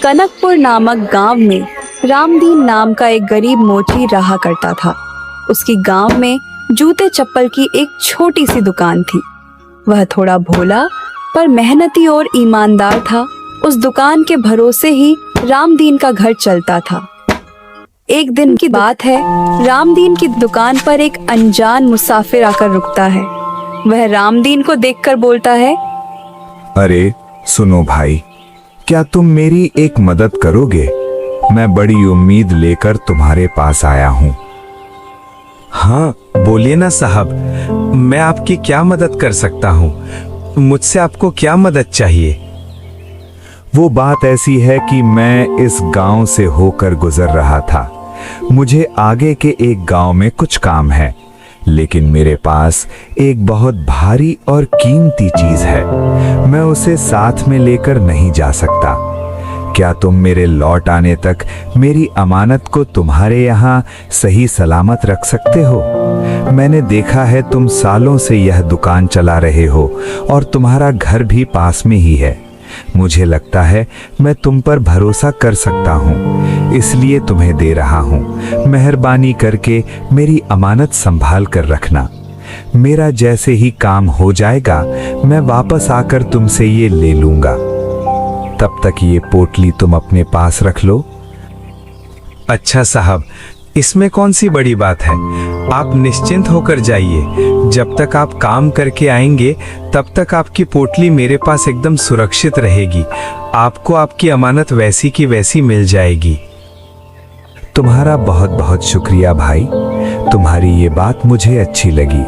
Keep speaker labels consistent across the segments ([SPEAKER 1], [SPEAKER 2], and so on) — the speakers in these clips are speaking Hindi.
[SPEAKER 1] कनकपुर नामक गांव में रामदीन नाम का एक गरीब मोची रहा करता था। उसकी गांव में जूते चप्पल की एक छोटी सी दुकान थी। वह थोड़ा भोला पर मेहनती और ईमानदार था। उस दुकान के भरोसे ही रामदीन का घर चलता था। एक दिन की बात है, रामदीन की दुकान पर एक अनजान मुसाफिर आकर रुकता है। वह रामदीन को देखकर बोलता है,
[SPEAKER 2] अरे सुनो भाई, क्या तुम मेरी एक मदद करोगे? मैं बड़ी उम्मीद लेकर तुम्हारे पास आया हूँ।
[SPEAKER 3] हाँ बोलिए ना साहब, मैं आपकी क्या मदद कर सकता हूँ? मुझसे आपको क्या मदद चाहिए?
[SPEAKER 2] वो बात ऐसी है कि मैं इस गांव से होकर गुजर रहा था। मुझे आगे के एक गांव में कुछ काम है, लेकिन मेरे पास एक बहुत भारी और कीमती चीज है। मैं उसे साथ में लेकर नहीं जा सकता। क्या तुम मेरे लौट आने तक मेरी अमानत को तुम्हारे यहाँ सही सलामत रख सकते हो? मैंने देखा है तुम सालों से यह दुकान चला रहे हो और तुम्हारा घर भी पास में ही है। मुझे लगता है मैं तुम पर भरोसा कर सकता हूँ, इसलिए तुम्हें दे रहा हूँ। मेहरबानी करके मेरी अमानत संभाल कर रखना। मेरा जैसे ही काम हो जाएगा मैं वापस आकर तुमसे ये ले लूंगा। तब तक ये पोटली तुम अपने पास रख लो।
[SPEAKER 3] अच्छा साहब, इसमें कौन सी बड़ी बात है? आप निश्चिंत होकर जाइए। जब तक आप काम करके आएंगे तब तक आपकी पोटली मेरे पास एकदम सुरक्षित रहेगी। आपको आपकी अमानत वैसी की वैसी मिल जाएगी।
[SPEAKER 2] तुम्हारा बहुत बहुत शुक्रिया भाई, तुम्हारी ये बात मुझे अच्छी लगी।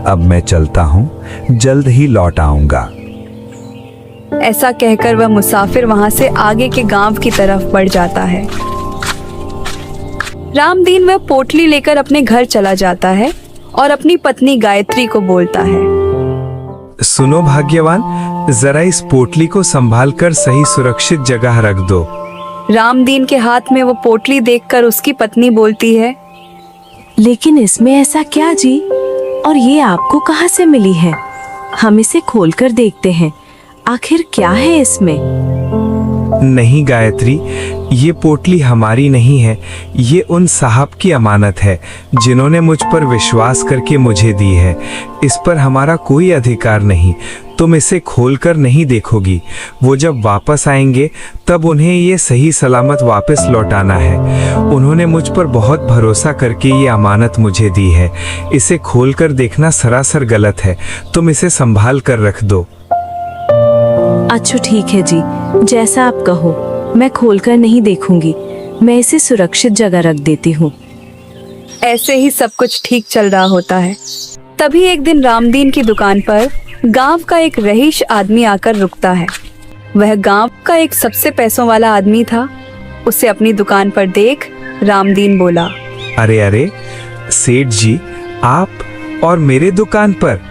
[SPEAKER 2] अब मैं चलता हूँ, जल्द ही लौट आऊंगा।
[SPEAKER 1] ऐसा कहकर वह मुसाफिर वहां से आगे के गांव की तरफ बढ़ जाता है। रामदीन वह पोटली लेकर अपने घर चला जाता है और अपनी पत्नी गायत्री को बोलता है,
[SPEAKER 3] सुनो भाग्यवान, जरा इस पोटली को संभाल कर सही सुरक्षित जगह रख दो।
[SPEAKER 1] रामदीन के हाथ में वो पोटली देखकर उसकी पत्नी बोलती है,
[SPEAKER 4] लेकिन इसमें ऐसा क्या जी? और ये आपको कहाँ से मिली है? हम इसे खोलकर देखते हैं, आखिर क्या है इसमें?
[SPEAKER 3] नहीं गायत्री, ये पोटली हमारी नहीं है। ये उन साहब की अमानत है जिन्होंने मुझ पर विश्वास करके मुझे दी है। इस पर हमारा कोई अधिकार नहीं। तुम इसे खोलकर नहीं देखोगी। वो जब वापस आएंगे तब उन्हें ये सही सलामत वापस लौटाना है। उन्होंने मुझ पर बहुत भरोसा करके ये अमानत मुझे दी है। इसे खोलकर देखना सरासर गलत है। तुम इसे संभाल कर रख दो।
[SPEAKER 4] अच्छा ठीक है जी, जैसा आप कहो। मैं खोलकर नहीं देखूंगी, मैं इसे सुरक्षित जगह रख देती हूँ।
[SPEAKER 1] ऐसे ही सब कुछ ठीक चल रहा होता है। तभी एक दिन रामदीन की दुकान पर गांव का एक रईस आदमी आकर रुकता है। वह गांव का एक सबसे पैसों वाला आदमी था। उसे अपनी दुकान पर देख रामदीन बोला,
[SPEAKER 3] अरे अरे सेठ जी, आप और मेरे दुकान पर?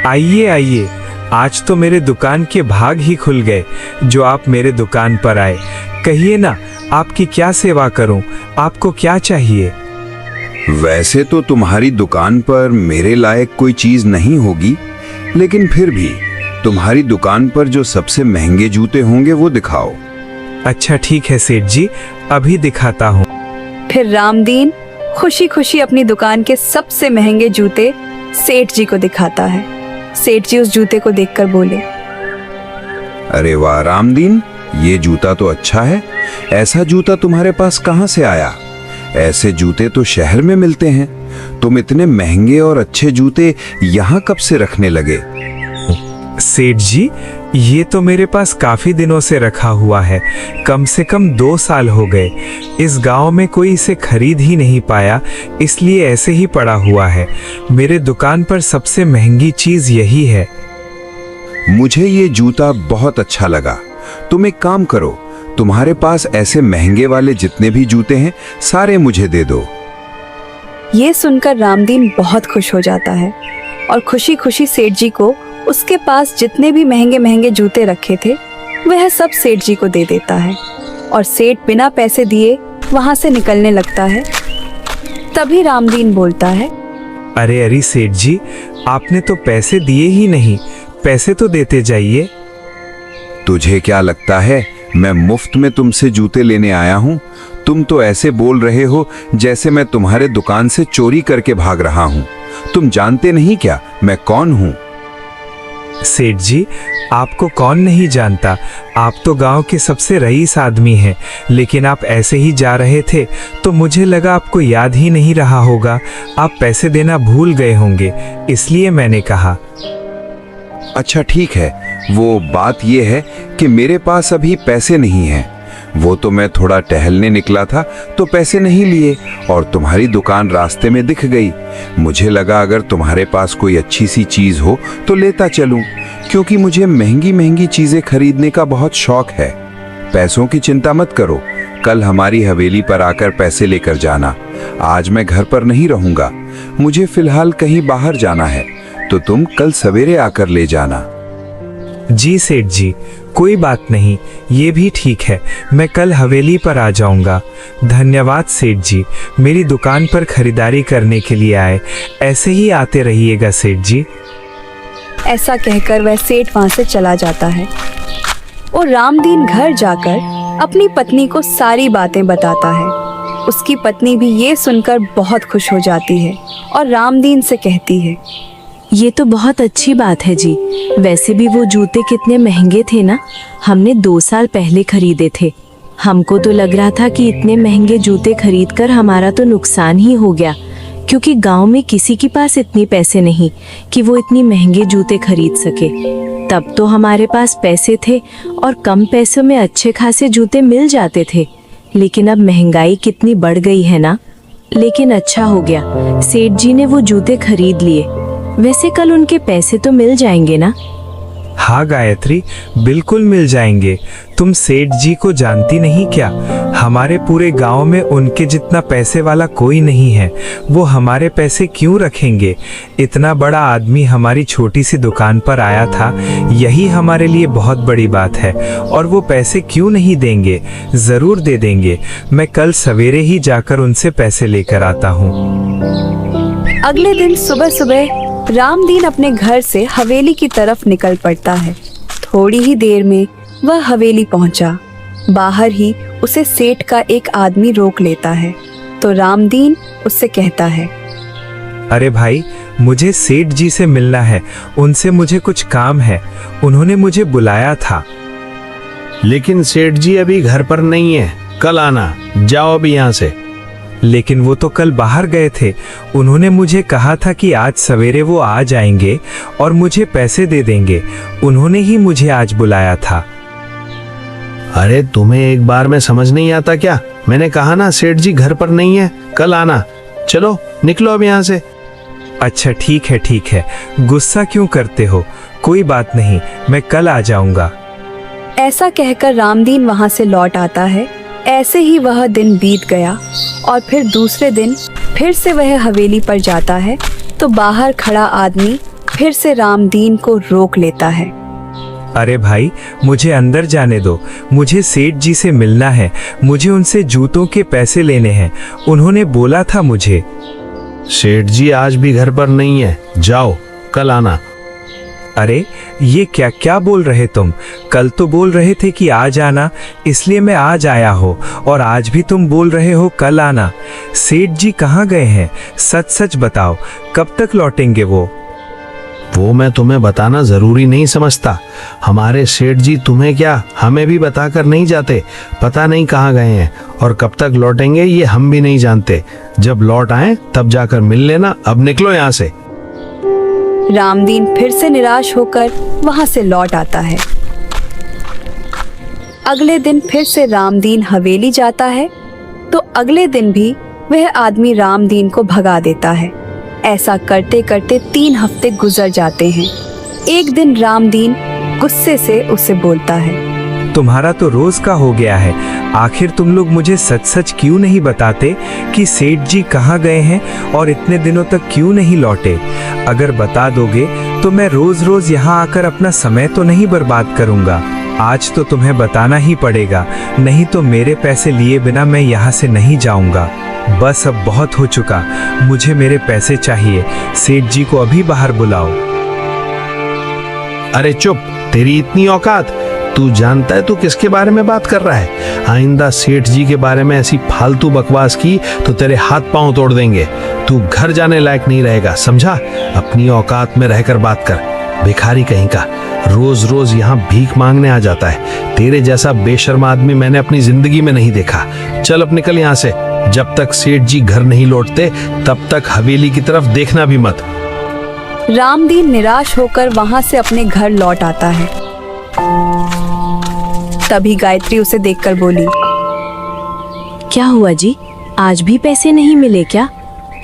[SPEAKER 3] आइए आइए, आज तो मेरे दुकान के भाग ही खुल गए जो आप मेरे दुकान पर आए। कहिए ना, आपकी क्या सेवा करूं? आपको क्या चाहिए?
[SPEAKER 5] वैसे तो तुम्हारी दुकान पर मेरे लायक कोई चीज नहीं होगी, लेकिन फिर भी तुम्हारी दुकान पर जो सबसे महंगे जूते होंगे वो दिखाओ।
[SPEAKER 3] अच्छा ठीक है सेठ जी, अभी दिखाता हूँ।
[SPEAKER 1] फिर रामदीन खुशी खुशी अपनी दुकान के सबसे महंगे जूते सेठ जी को दिखाता है। सेठ जी उस जूते को देखकर बोले,
[SPEAKER 5] अरे वाह रामदीन, ये जूता तो अच्छा है। ऐसा जूता तुम्हारे पास कहाँ से आया? ऐसे जूते तो शहर में मिलते हैं। तुम इतने महंगे और अच्छे जूते यहाँ कब से रखने लगे?
[SPEAKER 3] सेठ जी, ये तो मेरे पास काफी दिनों से रखा हुआ है। कम से कम 2 साल हो गए। इस गांव में कोई इसे खरीद ही नहीं पाया, इसलिए ऐसे ही पड़ा हुआ है। मेरे दुकान पर सबसे महंगी चीज यही है।
[SPEAKER 5] मुझे ये जूता बहुत अच्छा लगा। तुम एक काम करो, तुम्हारे पास ऐसे महंगे वाले जितने भी जूते हैं सारे मुझे दे दो।
[SPEAKER 1] ये सुनकर रामदीन बहुत खुश हो जाता है और खुशी खुशी सेठ जी को उसके पास जितने भी महंगे महंगे जूते रखे थे वह सब सेठ जी को दे देता है और सेठ बिना पैसे दिए वहां से निकलने लगता है। तभी रामदीन बोलता है,
[SPEAKER 3] अरे अरे सेठ जी, आपने तो पैसे दिए ही नहीं। पैसे तो देते जाइए।
[SPEAKER 5] तुझे क्या लगता है मैं मुफ्त में तुमसे जूते लेने आया हूँ। तुम तो ऐसे बोल रहे हो जैसे मैं तुम्हारे दुकान से चोरी करके भाग रहा हूँ। तुम जानते नहीं क्या मैं कौन हूँ?
[SPEAKER 3] सेठ जी, आपको कौन नहीं जानता। आप तो गांव के सबसे रईस आदमी हैं, लेकिन आप ऐसे ही जा रहे थे तो मुझे लगा आपको याद ही नहीं रहा होगा। आप पैसे देना भूल गए होंगे, इसलिए मैंने कहा।
[SPEAKER 5] अच्छा ठीक है, वो बात ये है कि मेरे पास अभी पैसे नहीं हैं। वो तो मैं थोड़ा टहलने निकला था तो पैसे नहीं लिए और तुम्हारी दुकान रास्ते में दिख गई। मुझे लगा अगर तुम्हारे पास कोई अच्छी सी चीज हो तो लेता चलूं, क्योंकि मुझे महंगी महंगी चीजें खरीदने का बहुत शौक है। पैसों की चिंता मत करो, कल हमारी हवेली पर आकर पैसे लेकर जाना। आज मैं घर पर नहीं रहूंगा, मुझे फिलहाल कहीं बाहर जाना है, तो तुम कल सवेरे आकर ले जाना।
[SPEAKER 3] जी सेठ जी, कोई बात नहीं, ये भी ठीक है। मैं कल हवेली पर आ जाऊंगा। धन्यवाद सेठ जी, मेरी दुकान पर खरीदारी करने के लिए आए। ऐसे ही आते रहिएगा सेठ जी।
[SPEAKER 1] ऐसा कहकर वह सेठ वहां से चला जाता है और रामदीन घर जाकर अपनी पत्नी को सारी बातें बताता है। उसकी पत्नी भी ये सुनकर बहुत खुश हो जाती है और रामदीन से कहती है,
[SPEAKER 4] ये तो बहुत अच्छी बात है जी। वैसे भी वो जूते कितने महंगे थे ना, हमने 2 साल पहले खरीदे थे। हमको तो लग रहा था कि इतने महंगे जूते खरीदकर हमारा तो नुकसान ही हो गया, क्योंकि गांव में किसी के पास इतने पैसे नहीं कि वो इतनी महंगे जूते खरीद सके। तब तो हमारे पास पैसे थे और कम पैसों में अच्छे खासे जूते मिल जाते थे, लेकिन अब महंगाई कितनी बढ़ गई है ना। लेकिन अच्छा हो गया, सेठ जी ने वो जूते खरीद लिए। वैसे कल उनके पैसे तो मिल जाएंगे ना?
[SPEAKER 3] हाँ गायत्री, बिल्कुल मिल जाएंगे। तुम सेठ जी को जानती नहीं क्या? हमारे पूरे गांव में उनके जितना पैसे वाला कोई नहीं है। वो हमारे पैसे क्यों रखेंगे? इतना बड़ा आदमी हमारी छोटी सी दुकान पर आया था, यही हमारे लिए बहुत बड़ी बात है। और वो पैसे क्यों नहीं देंगे? जरूर दे देंगे। मैं कल सवेरे ही जाकर उनसे पैसे लेकर आता हूँ।
[SPEAKER 1] अगले दिन सुबह सुबह रामदीन अपने घर से हवेली की तरफ निकल पड़ता है। थोड़ी ही देर में वह हवेली पहुंचा। बाहर ही उसे सेठ का एक आदमी रोक लेता है, तो रामदीन उससे कहता है,
[SPEAKER 3] अरे भाई, मुझे सेठ जी से मिलना है। उनसे मुझे कुछ काम है, उन्होंने मुझे बुलाया था।
[SPEAKER 6] लेकिन सेठ जी अभी घर पर नहीं है, कल आना। जाओ अभी यहाँ से।
[SPEAKER 3] लेकिन वो तो कल बाहर गए थे। उन्होंने मुझे कहा था कि आज सवेरे वो आ जाएंगे और मुझे पैसे दे देंगे। उन्होंने ही मुझे आज बुलाया था।
[SPEAKER 6] अरे तुम्हें एक बार में समझ नहीं आता क्या? मैंने कहा ना सेठ जी घर पर नहीं है, कल आना। चलो निकलो अब यहाँ से।
[SPEAKER 3] अच्छा ठीक है, गुस्सा क्यों करते हो? कोई बात नहीं, मैं कल आ जाऊंगा।
[SPEAKER 1] ऐसा कहकर रामदीन वहां से लौट आता है। ऐसे ही वह दिन बीत गया और फिर दूसरे दिन फिर से वह हवेली पर जाता है, तो बाहर खड़ा आदमी फिर से रामदीन को रोक लेता है।
[SPEAKER 3] अरे भाई, मुझे अंदर जाने दो। मुझे सेठ जी से मिलना है। मुझे उनसे जूतों के पैसे लेने हैं। उन्होंने बोला था मुझे।
[SPEAKER 6] सेठ जी आज भी घर पर नहीं है, जाओ कल आना।
[SPEAKER 3] अरे ये क्या क्या बोल रहे तुम? कल तो बोल रहे थे कि आज आना, इसलिए मैं आज आया हो, और आज भी तुम बोल रहे हो कल आना। सेठ जी कहाँ गए हैं? सच सच बताओ, कब तक लौटेंगे वो
[SPEAKER 6] मैं तुम्हें बताना जरूरी नहीं समझता। हमारे सेठ जी तुम्हें क्या, हमें भी बताकर नहीं जाते। पता नहीं कहाँ गए हैं और कब तक लौटेंगे ये हम भी नहीं जानते। जब लौट आए तब जाकर मिल लेना। अब निकलो यहाँ से।
[SPEAKER 1] रामदीन फिर से निराश होकर वहां से लौट आता है। अगले दिन फिर से रामदीन हवेली जाता है, तो अगले दिन भी वह आदमी रामदीन को भगा देता है। ऐसा करते करते 3 हफ्ते गुजर जाते हैं। एक दिन रामदीन गुस्से से उसे बोलता है,
[SPEAKER 3] तुम्हारा तो रोज का हो गया है। आखिर तुम लोग मुझे सच सच क्यों नहीं बताते कि सेठ जी कहाँ गए हैं और इतने दिनों तक क्यों नहीं लौटे? अगर बता दोगे तो मैं रोज रोज यहाँ आकर अपना समय तो नहीं बर्बाद करूँगा। आज तो तुम्हें बताना ही पड़ेगा, नहीं तो मेरे पैसे लिए बिना मैं यहाँ से नहीं जाऊँगा। बस अब बहुत हो चुका, मुझे मेरे पैसे चाहिए। सेठ जी को अभी बाहर बुलाओ।
[SPEAKER 6] अरे चुप, तेरी इतनी औकात? तू जानता है तू किसके बारे में बात कर रहा है? आइंदा सेठ जी के बारे में ऐसी फालतू बकवास की तो तेरे हाथ पांव तोड़ देंगे। तू घर जाने लायक नहीं रहेगा, समझा? अपनी औकात में रहकर बात कर। भिखारी कहीं का, रोज रोज यहाँ भीख मांगने आ जाता है। तेरे जैसा बेशर्म आदमी मैंने अपनी जिंदगी में नहीं देखा। चल अब निकल यहाँ से। जब तक सेठ जी घर नहीं लौटते तब तक हवेली की तरफ देखना भी मत।
[SPEAKER 1] रामदीन निराश होकर वहां से अपने घर लौट आता है। तभी गायत्री उसे देखकर बोली,
[SPEAKER 4] क्या हुआ जी, आज भी पैसे नहीं मिले क्या?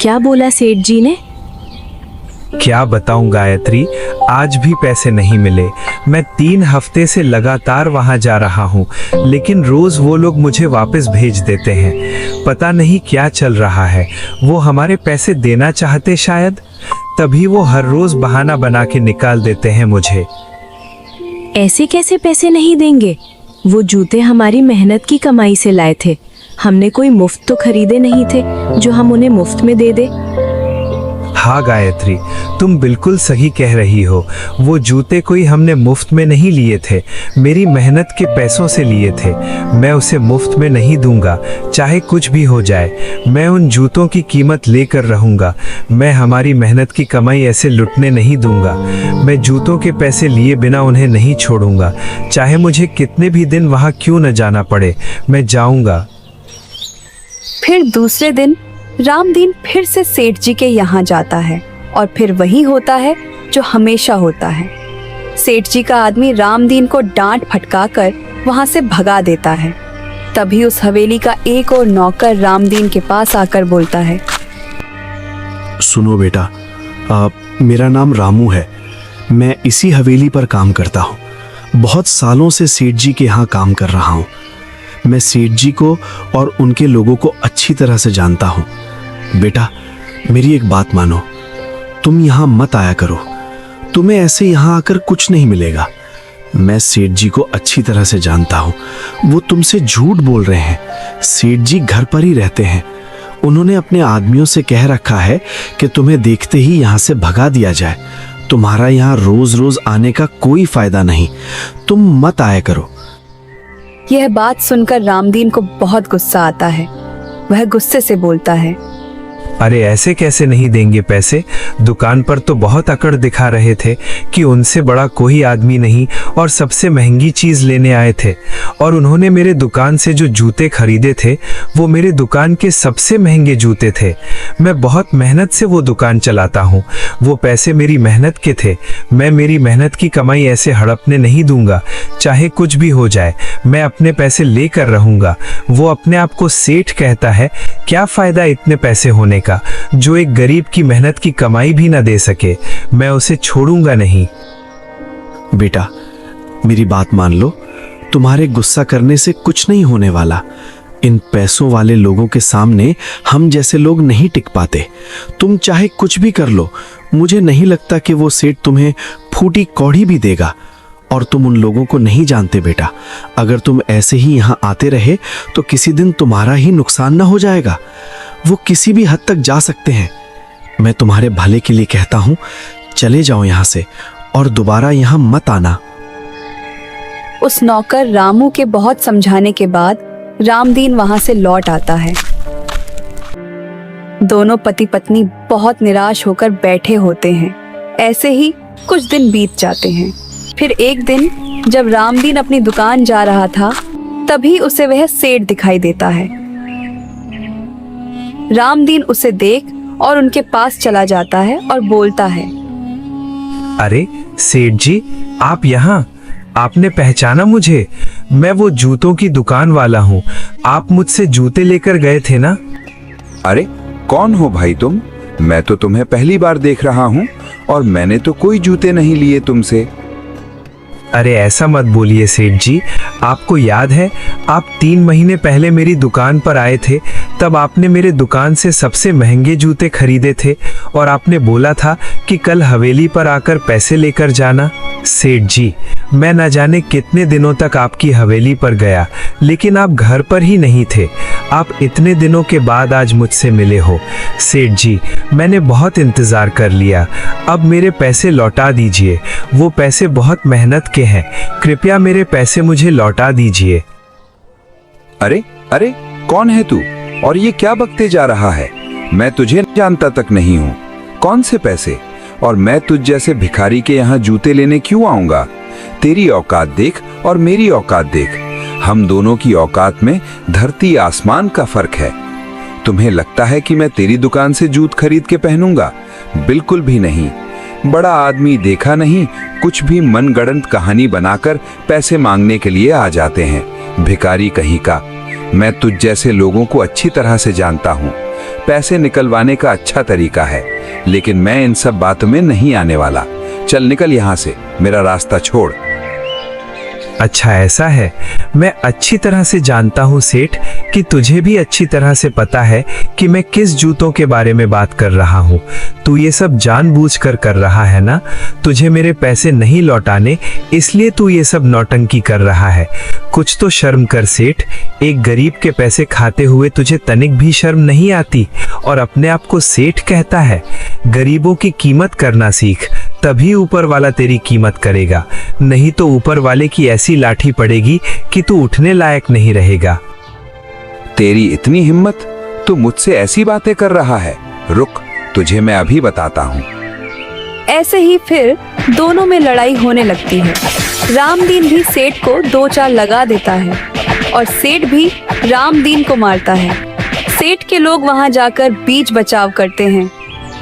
[SPEAKER 4] क्या बोला सेठ जी ने?
[SPEAKER 3] क्या बताऊं गायत्री, आज भी पैसे नहीं मिले। मैं 3 हफ्ते से लगातार वहां जा रहा हूं, लेकिन रोज वो लोग मुझे वापस भेज देते हैं। पता नहीं क्या चल रहा है। वो हमारे पैसे देना चाहते शायद, तभी वो हर रोज बहाना बना के निकाल देते हैं मुझे।
[SPEAKER 4] ऐसे कैसे पैसे नहीं देंगे? वो जूते हमारी मेहनत की कमाई से लाए थे। हमने कोई मुफ्त तो खरीदे नहीं थे जो हम उन्हें मुफ्त में दे दे।
[SPEAKER 3] हाँ गायत्री, तुम बिल्कुल सही कह रही हो। वो जूते कोई हमने मुफ्त में नहीं लिए थे, मेरी मेहनत के पैसों से लिए थे। मैं उसे मुफ्त में नहीं दूंगा, चाहे कुछ भी हो जाए। मैं उन जूतों की कीमत लेकर रहूंगा। मैं हमारी मेहनत की कमाई ऐसे लुटने नहीं दूंगा। मैं जूतों के पैसे लिए बिना उन्हें नहीं छोड़ूंगा, चाहे मुझे कितने भी दिन वहां क्यों न जाना पड़े। मैं जाऊंगा।
[SPEAKER 1] फिर दूसरे दिन रामदीन फिर से सेठ जी के यहाँ जाता है और फिर वही होता है जो हमेशा होता है। सेठ जी का आदमी रामदीन को डांट फटका कर वहां से भगा देता है। तभी उस हवेली का एक और नौकर रामदीन के पास आकर बोलता है,
[SPEAKER 7] सुनो बेटा, मेरा नाम रामू है। मैं इसी हवेली पर काम करता हूँ। बहुत सालों से सेठ जी के यहाँ काम कर रहा हूँ। मैं सेठ जी को और उनके लोगों को अच्छी तरह से जानता हूँ। बेटा, मेरी एक बात मानो, तुम यहाँ मत आया करो। तुम्हें ऐसे यहाँ आकर कुछ नहीं मिलेगा। मैं सेठ जी को अच्छी तरह से जानता हूँ। वो तुमसे झूठ बोल रहे हैं। सेठ जी घर पर ही रहते हैं। उन्होंने अपने आदमियों से कह रखा है कि तुम्हें देखते ही यहाँ से भगा दिया जाए। तुम्हारा यहाँ रोज रोज आने का कोई फायदा नहीं। तुम मत आया करो।
[SPEAKER 1] यह बात सुनकर रामदीन को बहुत गुस्सा आता है। वह गुस्से से बोलता है,
[SPEAKER 3] अरे ऐसे कैसे नहीं देंगे पैसे? दुकान पर तो बहुत अकड़ दिखा रहे थे कि उनसे बड़ा कोई आदमी नहीं और सबसे महंगी चीज लेने आए थे। और उन्होंने मेरे दुकान से जो जूते खरीदे थे वो मेरे दुकान के सबसे महंगे जूते थे। मैं बहुत मेहनत से वो दुकान चलाता हूँ। वो पैसे मेरी मेहनत के थे। मैं मेरी मेहनत की कमाई ऐसे हड़पने नहीं दूंगा, चाहे कुछ भी हो जाए। मैं अपने पैसे लेकर रहूंगा। वो अपने आप को सेठ कहता है। क्या फायदा इतने पैसे होने का जो एक गरीब की मेहनत की कमाई भी न दे सके। मैं उसे छोड़ूंगा नहीं।
[SPEAKER 7] बेटा, मेरी बात मान लो। तुम्हारे गुस्सा करने से कुछ नहीं होने वाला। इन पैसों वाले लोगों के सामने हम जैसे लोग नहीं टिक पाते। तुम चाहे कुछ भी कर लो, मुझे नहीं लगता कि वो सेठ तुम्हें फूटी कौड़ी भी देगा। और तुम उन लोगों को नहीं जानते बेटा। अगर तुम ऐसे ही यहाँ आते रहे तो किसी दिन तुम्हारा ही नुकसान ना हो जाएगा। वो किसी भी हद तक जा सकते हैं। मैं तुम्हारे भले के लिए कहता हूँ, चले जाओ यहाँ से और दोबारा यहाँ मत आना।
[SPEAKER 1] उस नौकर रामू के बहुत समझाने के बाद रामदीन वहां से लौट आता है। दोनों पति पत्नी बहुत निराश होकर बैठे होते हैं। ऐसे ही कुछ दिन बीत जाते हैं। फिर एक दिन जब रामदीन अपनी दुकान जा रहा था, तभी उसे वह सेठ दिखाई देता है। रामदीन उसे देख और उनके पास चला जाता है और बोलता है,
[SPEAKER 3] अरे सेठ जी, आप यहाँ? आपने पहचाना मुझे? मैं वो जूतों की दुकान वाला हूँ। आप मुझसे जूते लेकर गए थे ना?
[SPEAKER 5] अरे कौन हो भाई तुम? मैं तो तुम्हें पहली बार देख रहा हूँ और मैंने तो कोई जूते नहीं लिए तुमसे।
[SPEAKER 3] अरे ऐसा मत बोलिए सेठ जी। आपको याद है, आप 3 महीने पहले मेरी दुकान पर आए थे। तब आपने मेरे दुकान से सबसे महंगे जूते खरीदे थे और आपने बोला था कि कल हवेली पर आकर पैसे लेकर जाना। सेठ जी, मैं न जाने कितने दिनों तक आपकी हवेली पर गया, लेकिन आप घर पर ही नहीं थे। आप इतने दिनों के बाद आज मुझसे मिले हो। सेठ जी, मैंने बहुत इंतज़ार कर लिया। अब मेरे पैसे लौटा दीजिए। वो पैसे बहुत मेहनत के हैं। कृपया मेरे पैसे मुझे लौटा दीजिए।
[SPEAKER 5] अरे अरे, कौन है तू और ये क्या बकते जा रहा है? मैं तुझे जानता तक नहीं हूँ। कौन से पैसे? और मैं तुझ जैसे भिखारी के यहाँ जूते लेने क्यों आऊंगा? तेरी औकात देख और मेरी औकात देख। हम दोनों की औकात में धरती आसमान का फर्क है। तुम्हें लगता है कि मैं तेरी दुकान से जूत खरीद के पहनूंगा? बिल्कुल भी नहीं। बड़ा आदमी देखा नहीं, कुछ भी मनगढ़ंत कहानी बनाकर पैसे मांगने के लिए आ जाते हैं। भिखारी कहीं का। मैं तुझ जैसे लोगों को अच्छी तरह से जानता हूँ। पैसे निकलवाने का अच्छा तरीका है, लेकिन मैं इन सब बातों में नहीं आने वाला। चल निकल यहाँ से, मेरा रास्ता छोड़।
[SPEAKER 3] अच्छा ऐसा है। मैं अच्छी तरह से जानता हूँ सेठ कि तुझे भी अच्छी तरह से पता है कि मैं किस जूतों के बारे में बात कर रहा हूँ। तू ये सब जानबूझकर कर रहा है ना? तुझे मेरे पैसे नहीं लौटाने, इसलिए तू ये सब नौटंकी कर रहा है। कुछ तो शर्म कर सेठ। एक गरीब के पैसे खाते हुए तुझे तनिक भी शर्म नहीं आती और अपने आप को सेठ कहता है। गरीबों की कीमत करना सीख, तभी ऊपर वाला तेरी कीमत करेगा। नहीं तो ऊपर वाले की ऐसी लाठी पड़ेगी कि तू उठने लायक नहीं रहेगा।
[SPEAKER 5] तेरी इतनी हिम्मत? तू मुझसे ऐसी बातें कर रहा है? रुक, तुझे मैं अभी बताता हूँ।
[SPEAKER 1] ऐसे ही फिर दोनों में लड़ाई होने लगती है। रामदीन भी सेठ को दो चार लगा देता है और सेठ भी रामदीन को मारता है। सेठ के लोग वहां जाकर बीच बचाव करते हैं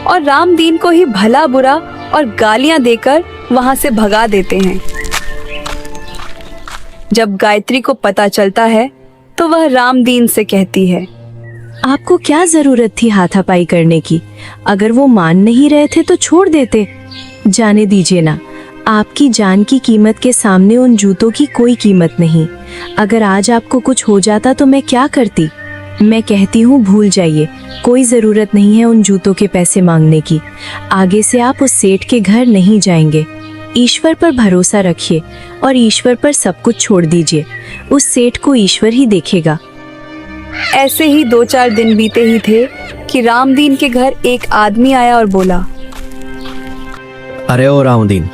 [SPEAKER 1] और रामदीन को ही भला बुरा और गालियां देकर वहां से भगा देते हैं। जब गायत्री को पता चलता है तो वह रामदीन से कहती है,
[SPEAKER 4] आपको क्या जरूरत थी हाथापाई करने की? अगर वो मान नहीं रहे थे तो छोड़ देते। जाने दीजिए ना, आपकी जान की कीमत के सामने उन जूतों की कोई कीमत नहीं। अगर आज आपको कुछ हो जाता तो मैं क्या करती? मैं कहती हूँ भूल जाइए, कोई ज़रूरत नहीं है उन जूतों के पैसे मांगने की। आगे से आप उस सेठ के घर नहीं जाएंगे। ईश्वर पर भरोसा रखिए और ईश्वर पर सब कुछ छोड़ दीजिए। उस सेठ को ईश्वर ही देखेगा।
[SPEAKER 1] ऐसे ही दो चार दिन बीते ही थे कि रामदीन के घर एक आदमी आया और बोला,
[SPEAKER 7] अरे ओ रामदीन,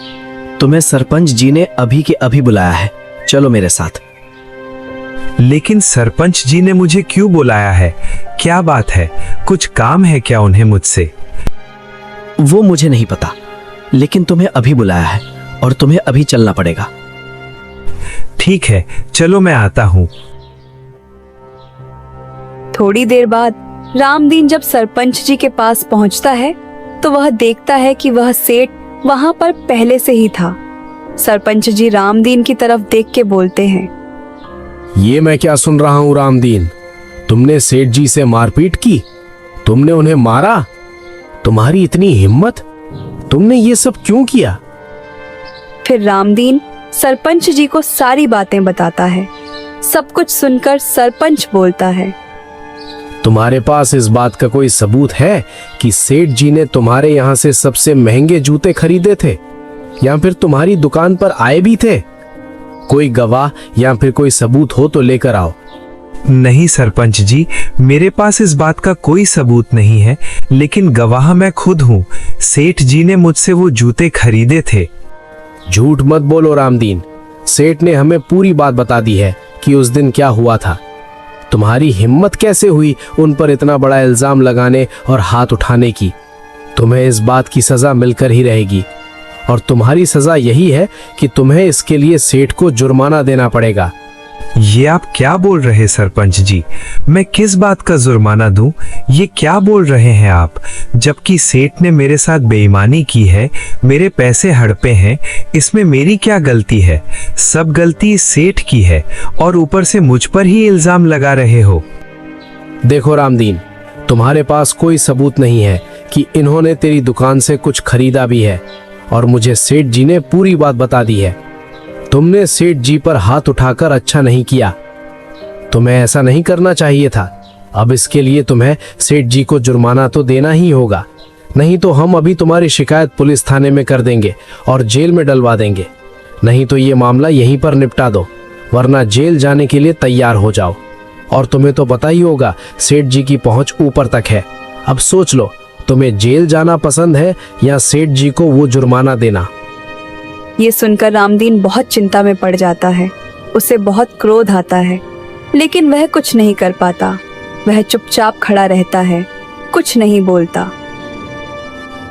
[SPEAKER 7] तुम्हें सरपंच जी ने अभी के अभी बुलाया है, चलो मेरे साथ।
[SPEAKER 3] लेकिन सरपंच जी ने मुझे क्यों बुलाया है? क्या बात है? कुछ काम है क्या उन्हें मुझसे?
[SPEAKER 7] वो मुझे नहीं पता, लेकिन तुम्हें अभी बुलाया है और तुम्हें अभी चलना पड़ेगा।
[SPEAKER 3] ठीक है, चलो मैं आता हूँ।
[SPEAKER 1] थोड़ी देर बाद रामदीन जब सरपंच जी के पास पहुंचता है तो वह देखता है कि वह सेठ वहां पर पहले से ही था। सरपंच जी रामदीन की तरफ देख के बोलते हैं,
[SPEAKER 8] ये मैं क्या सुन रहा हूँ रामदीन? तुमने सेठ जी से मारपीट की? तुमने उन्हें मारा? तुम्हारी इतनी हिम्मत? तुमने ये सब क्यों किया?
[SPEAKER 1] फिर रामदीन सरपंच जी को सारी बातें बताता है। सब कुछ सुनकर सरपंच बोलता है,
[SPEAKER 8] तुम्हारे पास इस बात का कोई सबूत है कि सेठ जी ने तुम्हारे यहाँ से सबसे महंगे जूते खरीदे थे या फिर तुम्हारी दुकान पर आए भी थे? कोई गवाह या फिर कोई सबूत हो तो लेकर आओ।
[SPEAKER 3] नहीं सरपंच जी, मेरे पास इस बात का कोई सबूत नहीं है, लेकिन गवाह मैं खुद हूँ। सेठ जी ने मुझसे वो जूते खरीदे थे।
[SPEAKER 8] झूठ मत बोलो रामदीन, सेठ ने हमें पूरी बात बता दी है कि उस दिन क्या हुआ था। तुम्हारी हिम्मत कैसे हुई उन पर इतना बड़ा इल्जाम लगाने और हाथ उठाने की? तुम्हें इस बात की सजा मिलकर ही रहेगी और तुम्हारी सजा यही है कि तुम्हें इसके लिए सेठ को जुर्माना देना पड़ेगा।
[SPEAKER 3] ये आप क्या बोल रहे हैं सरपंच जी? मैं किस बात का जुर्माना दूं? ये क्या बोल रहे हैं आप? जबकि सेठ ने मेरे साथ बेईमानी की है, मेरे पैसे हड़पे हैं, इसमें मेरी क्या गलती है? सब गलती सेठ की है और ऊपर से मुझ पर ही इल्जाम लगा रहे हो।
[SPEAKER 8] देखो रामदीन, तुम्हारे पास कोई सबूत नहीं है कि इन्होंने तेरी दुकान से कुछ खरीदा भी है और मुझे सेठ जी ने पूरी बात बता दी है। तुमने सेठ जी पर हाथ उठाकर अच्छा नहीं किया। तुम्हें ऐसा नहीं करना चाहिए था। अब इसके लिए तुम्हें सेठ जी को जुर्माना तो देना ही होगा, नहीं तो हम अभी तुम्हारी शिकायत पुलिस थाने में कर देंगे और जेल में डलवा देंगे। नहीं तो ये मामला यहीं पर निपटा दो, वरना जेल जाने के लिए तैयार हो जाओ। और तुम्हें तो पता ही होगा सेठ जी की पहुंच ऊपर तक है। अब सोच लो, तुम्हें जेल जाना पसंद है या सेठ जी को वो जुर्माना देना।
[SPEAKER 1] ये सुनकर रामदीन बहुत चिंता में पड़ जाता है। उसे बहुत क्रोध आता है, लेकिन वह कुछ नहीं कर पाता। वह चुपचाप खड़ा रहता है, कुछ नहीं बोलता।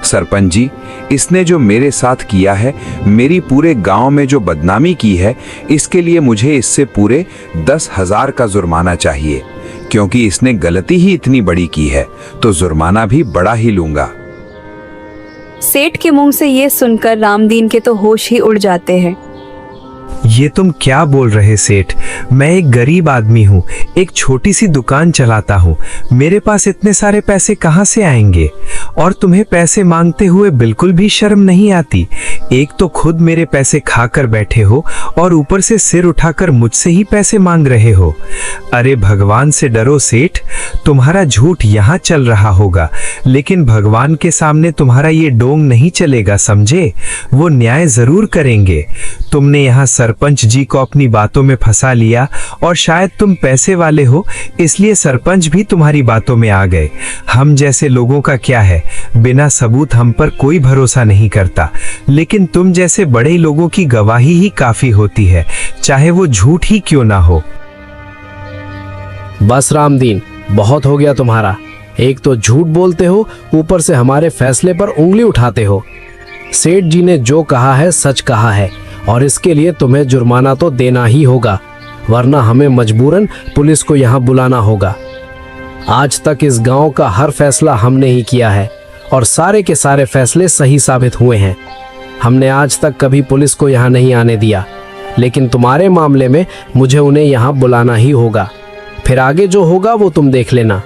[SPEAKER 5] सरपंच जी, इसने जो मेरे साथ किया है, मेरी पूरे गांव में जो बदनामी की है, इसके लिए मुझे इससे पूरे 10,000 का जुर्माना चाहिए। क्योंकि इसने गलती ही इतनी बड़ी की है, तो जुर्माना भी बड़ा ही लूंगा।
[SPEAKER 1] सेठ के मुंह से ये सुनकर रामदीन के तो होश ही उड़ जाते हैं।
[SPEAKER 3] ये तुम क्या बोल रहे सेठ? मैं एक गरीब आदमी हूँ, एक छोटी सी दुकान चलाता हूँ। मेरे पास इतने सारे पैसे कहाँ से आएंगे? और तुम्हें पैसे मांगते हुए बिल्कुल भी शर्म नहीं आती? एक तो खुद मेरे पैसे खाकर बैठे हो और ऊपर से सिर उठाकर मुझसे ही पैसे मांग रहे हो। अरे भगवान से डरो सेठ, तुम्हारा झूठ यहाँ चल रहा होगा, लेकिन भगवान के सामने तुम्हारा ये डोंग नहीं चलेगा, समझे? वो न्याय जरूर करेंगे। तुमने यहाँ सरपंच जी को अपनी बातों में फंसा लिया और शायद तुम पैसे वाले हो, इसलिए सरपंच भी तुम्हारी बातों में आ गए। हम जैसे लोगों का क्या है, बिना सबूत हम पर कोई भरोसा नहीं करता, लेकिन तुम जैसे बड़े लोगों की गवाही ही काफी होती है, चाहे वो झूठ ही क्यों ना हो।
[SPEAKER 8] बस रामदीन, बहुत हो गया तुम्हारा। एक तो झूठ बोलते हो, ऊपर से हमारे फैसले पर उंगली उठाते हो। सेठ जी ने जो कहा है सच कहा है, और इसके लिए तुम्हें जुर्माना तो देना ही होगा, वरना हमें मजबूरन पुलिस को यहाँ बुलाना होगा। आज तक इस गांव का हर फैसला हमने ही किया है और सारे के सारे फैसले सही साबित हुए हैं। हमने आज तक कभी पुलिस को यहाँ नहीं आने दिया, लेकिन तुम्हारे मामले में मुझे उन्हें यहाँ बुलाना ही होगा। फिर आगे जो होगा वो तुम देख लेना।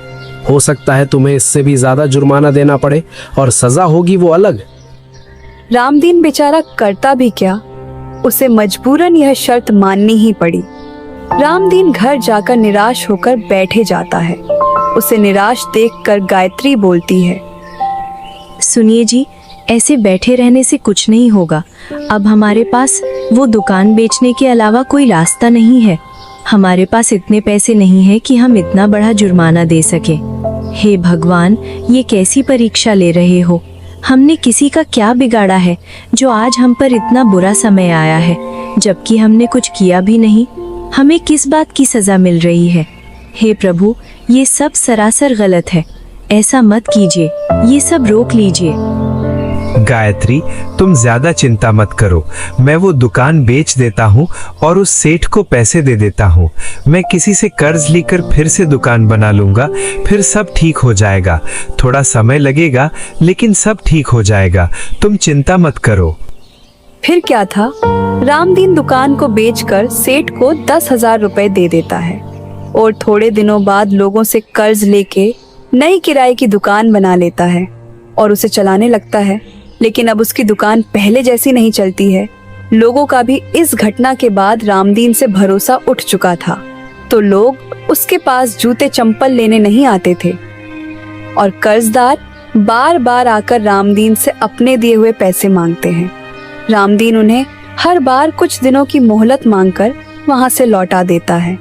[SPEAKER 8] हो सकता है तुम्हें इससे भी ज्यादा जुर्माना देना पड़े, और सजा होगी वो अलग।
[SPEAKER 1] रामदीन बेचारा करता भी क्या, उसे मजबूरन यह शर्त माननी ही पड़ी। रामदीन घर जाकर निराश होकर बैठे जाता है। उसे निराश देखकर गायत्री बोलती है,
[SPEAKER 4] सुनिए जी, ऐसे बैठे रहने से कुछ नहीं होगा। अब हमारे पास वो दुकान बेचने के अलावा कोई रास्ता नहीं है। हमारे पास इतने पैसे नहीं है कि हम इतना बड़ा जुर्माना दे सके। हे भगवान, ये कैसी परीक्षा ले रहे हो? हमने किसी का क्या बिगाड़ा है जो आज हम पर इतना बुरा समय आया है, जबकि हमने कुछ किया भी नहीं। हमें किस बात की सजा मिल रही है? हे प्रभु, ये सब सरासर गलत है। ऐसा मत कीजिए, ये सब रोक लीजिए।
[SPEAKER 3] गायत्री, तुम ज्यादा चिंता मत करो। मैं वो दुकान बेच देता हूँ और उस सेठ को पैसे दे देता हूँ। मैं किसी से कर्ज लेकर फिर से दुकान बना लूंगा, फिर सब ठीक हो जाएगा। थोड़ा समय लगेगा, लेकिन सब ठीक हो जाएगा। तुम चिंता मत करो।
[SPEAKER 1] फिर क्या था, रामदीन दुकान को बेचकर सेठ को 10,000 रुपए दे देता है और थोड़े दिनों बाद लोगों से कर्ज लेके नई किराए की दुकान बना लेता है और उसे चलाने लगता है। लेकिन अब उसकी दुकान पहले जैसी नहीं चलती है। लोगों का भी इस घटना के बाद रामदीन से भरोसा उठ चुका था, तो लोग उसके पास जूते चंपल लेने नहीं आते थे और कर्जदार बार बार आकर रामदीन से अपने दिए हुए पैसे मांगते हैं। रामदीन उन्हें हर बार कुछ दिनों की मोहलत मांगकर वहां से लौटा देता है।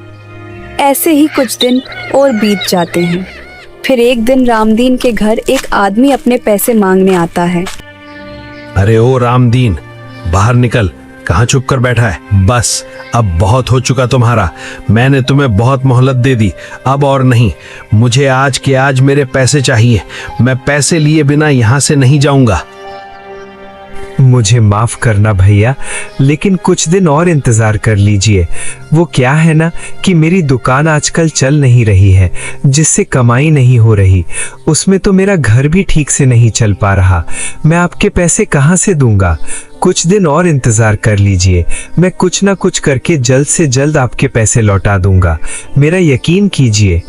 [SPEAKER 1] ऐसे ही कुछ दिन और बीत जाते हैं। फिर एक दिन रामदीन के घर एक आदमी अपने पैसे मांगने आता है।
[SPEAKER 6] अरे ओ रामदीन, बाहर निकल, कहाँ छुप कर बैठा है? बस अब बहुत हो चुका तुम्हारा। मैंने तुम्हें बहुत मोहलत दे दी, अब और नहीं। मुझे आज के आज मेरे पैसे चाहिए। मैं पैसे लिए बिना यहाँ से नहीं जाऊंगा।
[SPEAKER 3] मुझे माफ करना भैया, लेकिन कुछ दिन और इंतजार कर लीजिए। वो क्या है ना कि मेरी दुकान आजकल चल नहीं रही है, जिससे कमाई नहीं हो रही। उसमें तो मेरा घर भी ठीक से नहीं चल पा रहा। मैं आपके पैसे कहाँ से दूंगा? कुछ दिन और इंतजार कर लीजिए। मैं कुछ ना कुछ करके जल्द से जल्द आपके पैसे लौटा दूंगा। मेरा यकीन कीजिए।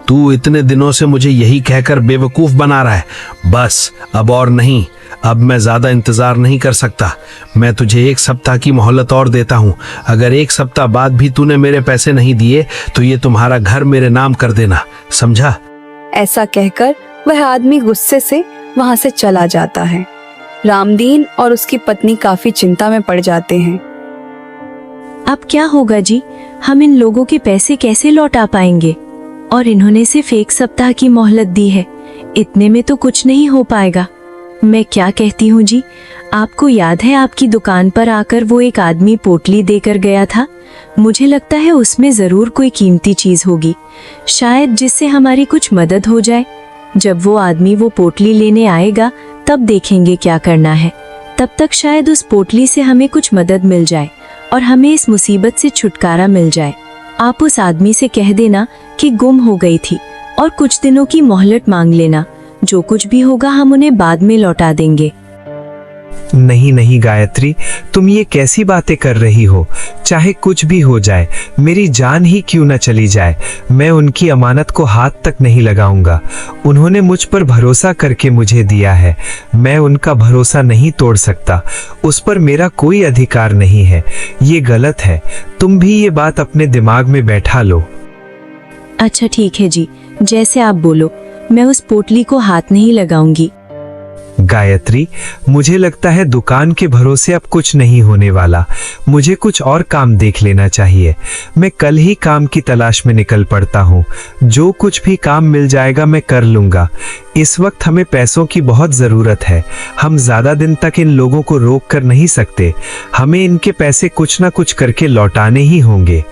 [SPEAKER 6] तू इतने दिनों से मुझे यही कहकर बेवकूफ बना रहा है। बस अब और नहीं। अब मैं ज्यादा इंतजार नहीं कर सकता। मैं तुझे 1 सप्ताह की मोहलत और देता हूँ। अगर 1 सप्ताह बाद भी तूने मेरे पैसे नहीं दिए तो ये तुम्हारा घर मेरे नाम कर देना, समझा?
[SPEAKER 1] ऐसा कहकर वह आदमी गुस्से से वहां से चला जाता है। रामदीन और उसकी पत्नी काफी चिंता में पड़ जाते हैं।
[SPEAKER 4] अब क्या होगा जी? हम इन लोगों के पैसे कैसे लौटा पाएंगे? और इन्होंने सिर्फ 1 सप्ताह की मोहलत दी है, इतने में तो कुछ नहीं हो पाएगा। मैं क्या कहती हूँ जी, आपको याद है आपकी दुकान पर आकर वो एक आदमी पोटली देकर गया था? मुझे लगता है उसमें जरूर कोई कीमती चीज होगी, शायद जिससे हमारी कुछ मदद हो जाए। जब वो आदमी वो पोटली लेने आएगा तब देखेंगे क्या करना है। तब तक शायद उस पोटली से हमें कुछ मदद मिल जाए और हमें इस मुसीबत से छुटकारा मिल जाए। आप उस आदमी से कह देना कि गुम हो गई थी और कुछ दिनों की मोहलत मांग लेना। जो कुछ भी होगा हम उन्हें बाद में लौटा देंगे।
[SPEAKER 3] नहीं नहीं गायत्री, तुम ये कैसी बातें कर रही हो? चाहे कुछ भी हो जाए, मेरी जान ही क्यों न चली जाए, मैं उनकी अमानत को हाथ तक नहीं लगाऊंगा। उन्होंने मुझ पर भरोसा करके मुझे दिया है, मैं उनका भरोसा नहीं तोड़ सकता। उस पर मेरा कोई अधिकार नहीं है। ये गलत है। तुम भी ये बात अपने दिमाग में बैठा लो।
[SPEAKER 4] अच्छा ठीक है जी, जैसे आप बोलो, मैं उस पोटली को हाथ नहीं लगाऊंगी।
[SPEAKER 3] गायत्री, मुझे लगता है दुकान के भरोसे अब कुछ नहीं होने वाला। मुझे कुछ और काम देख लेना चाहिए। मैं कल ही काम की तलाश में निकल पड़ता हूँ। जो कुछ भी काम मिल जाएगा मैं कर लूंगा। इस वक्त हमें पैसों की बहुत जरूरत है। हम ज्यादा दिन तक इन लोगों को रोक कर नहीं सकते। हमें इनके पैसे कुछ ना कुछ करके लौटाने ही होंगे।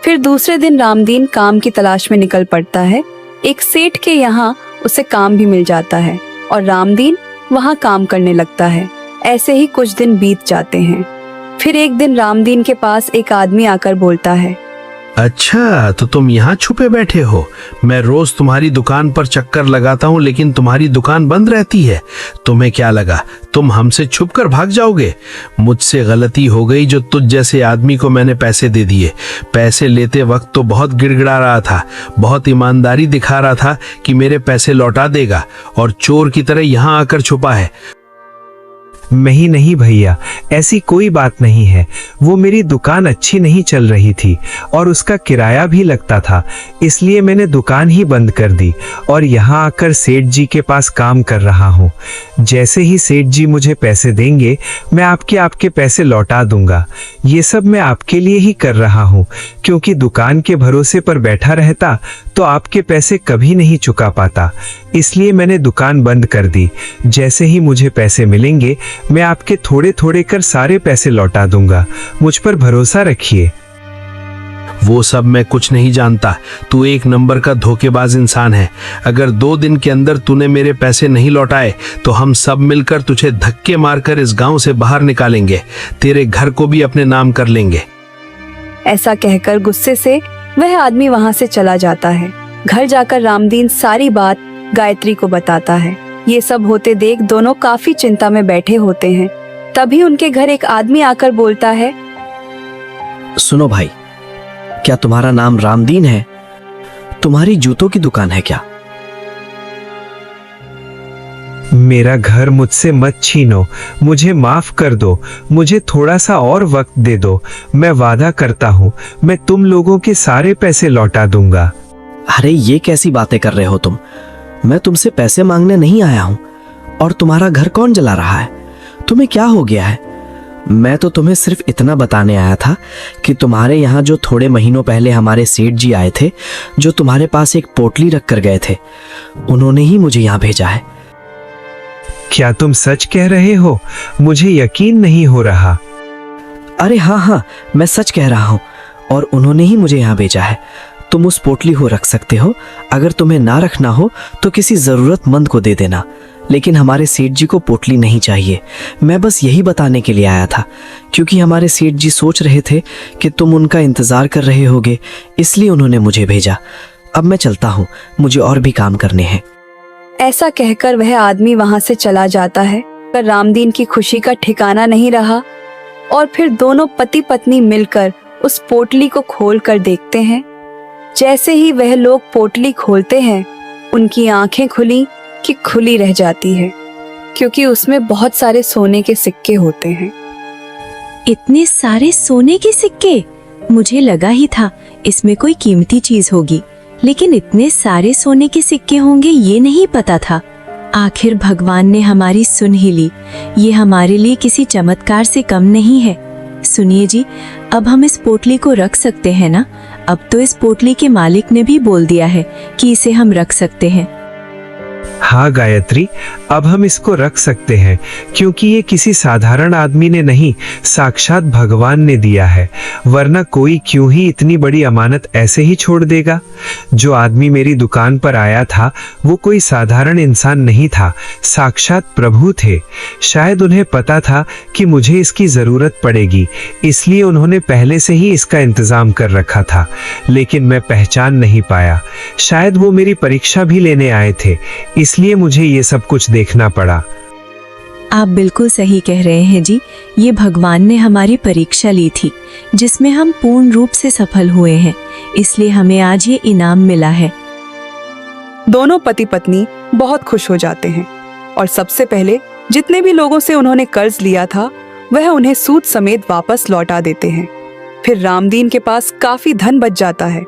[SPEAKER 1] फिर दूसरे दिन रामदीन काम की तलाश में निकल पड़ता है। एक सेठ के यहाँ उसे काम भी मिल जाता है और रामदीन वहाँ काम करने लगता है। ऐसे ही कुछ दिन बीत जाते हैं। फिर एक दिन रामदीन के पास एक आदमी आकर बोलता है,
[SPEAKER 6] अच्छा, तो तुम यहाँ छुपे बैठे हो। मैं रोज तुम्हारी दुकान पर चक्कर लगाता हूँ, लेकिन तुम्हारी दुकान बंद रहती है। तुम्हें क्या लगा तुम हमसे छुप कर भाग जाओगे? मुझसे गलती हो गई जो तुझ जैसे आदमी को मैंने पैसे दे दिए। पैसे लेते वक्त तो बहुत गिड़गिड़ा रहा था, बहुत ईमानदारी दिखा रहा था कि मेरे पैसे लौटा देगा, और चोर की तरह यहाँ आकर छुपा है।
[SPEAKER 3] नहीं नहीं भैया, ऐसी कोई बात नहीं है। वो मेरी दुकान अच्छी नहीं चल रही थी और उसका किराया भी लगता था, इसलिए मैंने दुकान ही बंद कर दी और यहाँ आकर सेठ जी के पास काम कर रहा हूँ। जैसे ही सेठ जी मुझे पैसे देंगे मैं आपके पैसे लौटा दूंगा। ये सब मैं आपके लिए ही कर रहा हूँ, क्योंकि दुकान के भरोसे पर बैठा रहता तो आपके पैसे कभी नहीं चुका पाता। इसलिए मैंने दुकान बंद कर दी। जैसे ही मुझे पैसे मिलेंगे मैं आपके थोड़े थोड़े कर सारे पैसे लौटा दूंगा। मुझ पर भरोसा रखिए।
[SPEAKER 6] वो सब मैं कुछ नहीं जानता। तू एक नंबर का धोखेबाज इंसान है। अगर 2 दिन के अंदर तूने मेरे पैसे नहीं लौटाए तो हम सब मिलकर तुझे धक्के मारकर इस गांव से बाहर निकालेंगे। तेरे घर को भी अपने नाम कर लेंगे।
[SPEAKER 1] ऐसा कहकर गुस्से से वह आदमी वहाँ से चला जाता है। घर जाकर रामदीन सारी बात गायत्री को बताता है। ये सब होते देख दोनों काफी चिंता में बैठे होते हैं। तभी उनके घर एक आदमी आकर बोलता है,
[SPEAKER 9] सुनो भाई, क्या तुम्हारा नाम रामदीन है? तुम्हारी जूतों की दुकान है क्या?
[SPEAKER 3] मेरा घर मुझसे मत छीनो, मुझे माफ कर दो। मुझे थोड़ा सा और वक्त दे दो। मैं वादा करता हूँ मैं तुम लोगों के सारे पैसे लौटा दूंगा।
[SPEAKER 9] अरे ये कैसी बातें कर रहे हो तुम? मैं तुमसे पैसे मांगने नहीं आया हूं। और तुम्हारा घर कौन जला रहा है? तुम्हें क्या हो गया है? मैं तो तुम्हें सिर्फ इतना बताने आया था कि तुम्हारे यहाँ जो थोड़े महीनों पहले हमारे सेठ जी आए थे, जो तुम्हारे पास एक पोटली रख कर गए थे, उन्होंने ही मुझे यहाँ भेजा है।
[SPEAKER 3] क्या तुम सच कह रहे हो? मुझे यकीन नहीं हो रहा।
[SPEAKER 9] अरे हाँ, मैं सच कह रहा हूँ, और उन्होंने ही मुझे यहाँ भेजा है। तुम उस पोटली को रख सकते हो। अगर तुम्हें ना रखना हो तो किसी जरूरतमंद को दे देना, लेकिन हमारे सेठ जी को पोटली नहीं चाहिए। मैं बस यही बताने के लिए आया था, क्योंकि हमारे सेठ जी सोच रहे थे कि तुम उनका इंतजार कर रहे होगे, इसलिए उन्होंने मुझे भेजा। अब मैं चलता हूँ, मुझे और भी काम करने हैं।
[SPEAKER 1] ऐसा कहकर वह आदमी वहाँ से चला जाता है। पर रामदीन की खुशी का ठिकाना नहीं रहा और फिर दोनों पति पत्नी मिलकर उस पोटली को खोल कर देखते हैं। जैसे ही वह लोग पोटली खोलते हैं, उनकी आंखें खुली कि खुली रह जाती है, क्योंकि उसमें बहुत सारे सोने के सिक्के होते हैं।
[SPEAKER 4] इतने सारे सोने के सिक्के! मुझे लगा ही था इसमें कोई कीमती चीज होगी, लेकिन इतने सारे सोने के सिक्के होंगे ये नहीं पता था। आखिर भगवान ने हमारी सुन ही ली। ये हमारे लिए किसी चमत्कार से कम नहीं है। सुनिए जी, अब हम इस पोटली को रख सकते हैं ना? अब तो इस पोटली के मालिक ने भी बोल दिया है कि इसे हम रख सकते हैं।
[SPEAKER 3] हाँ गायत्री, अब हम इसको रख सकते हैं क्योंकि ये किसी साधारण आदमी ने नहीं, साक्षात भगवान ने दिया है। वरना कोई क्यों ही इतनी बड़ी अमानत ऐसे ही छोड़ देगा। जो आदमी मेरी दुकान पर आया था वो कोई साधारण इंसान नहीं था, साक्षात प्रभु थे। शायद उन्हें पता था कि मुझे इसकी जरूरत पड़ेगी, इसलिए उन्होंने पहले से ही इसका इंतजाम कर रखा था, लेकिन मैं पहचान नहीं पाया। शायद वो मेरी परीक्षा भी लेने आए थे, इसलिए मुझे ये सब कुछ देखना पड़ा।
[SPEAKER 4] आप बिल्कुल सही कह रहे हैं जी। ये भगवान ने हमारी परीक्षा ली थी, जिसमें हम पूर्ण रूप से सफल हुए हैं, इसलिए हमें आज ये इनाम मिला है।
[SPEAKER 1] दोनों पति पत्नी बहुत खुश हो जाते हैं और सबसे पहले जितने भी लोगों से उन्होंने कर्ज लिया था वह उन्हें सूद समेत वापस लौटा देते हैं। फिर रामदीन के पास काफी धन बच जाता है।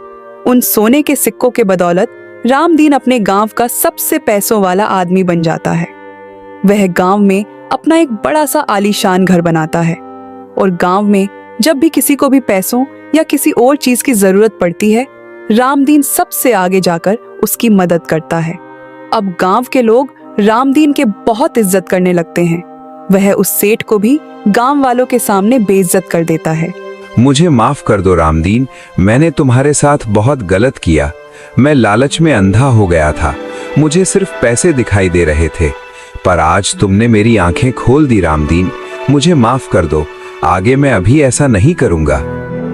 [SPEAKER 1] उन सोने के सिक्कों के बदौलत रामदीन अपने गांव का सबसे पैसों वाला आदमी बन जाता है। वह गांव में अपना एक बड़ा सा आलीशान घर बनाता है और गांव में जब भी किसी को भी पैसों या किसी और चीज की जरूरत पड़ती है, रामदीन सबसे आगे जाकर उसकी मदद करता है। अब गांव के लोग रामदीन के बहुत इज्जत करने लगते हैं। वह उस सेठ को भी गांव वालों के सामने बेइज्जत कर देता है।
[SPEAKER 5] मुझे माफ कर दो रामदीन, मैंने तुम्हारे साथ बहुत गलत किया। मैं लालच में अंधा हो गया था, मुझे सिर्फ पैसे दिखाई दे रहे थे, पर आज तुमने मेरी आंखें खोल दी रामदीन। मुझे माफ कर दो, आगे मैं अभी ऐसा नहीं करूंगा।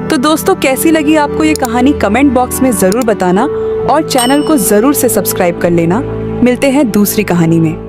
[SPEAKER 1] तो दोस्तों, कैसी लगी आपको ये कहानी कमेंट बॉक्स में जरूर बताना और चैनल को जरूर से सब्सक्राइब कर लेना। मिलते हैं दूसरी कहानी में।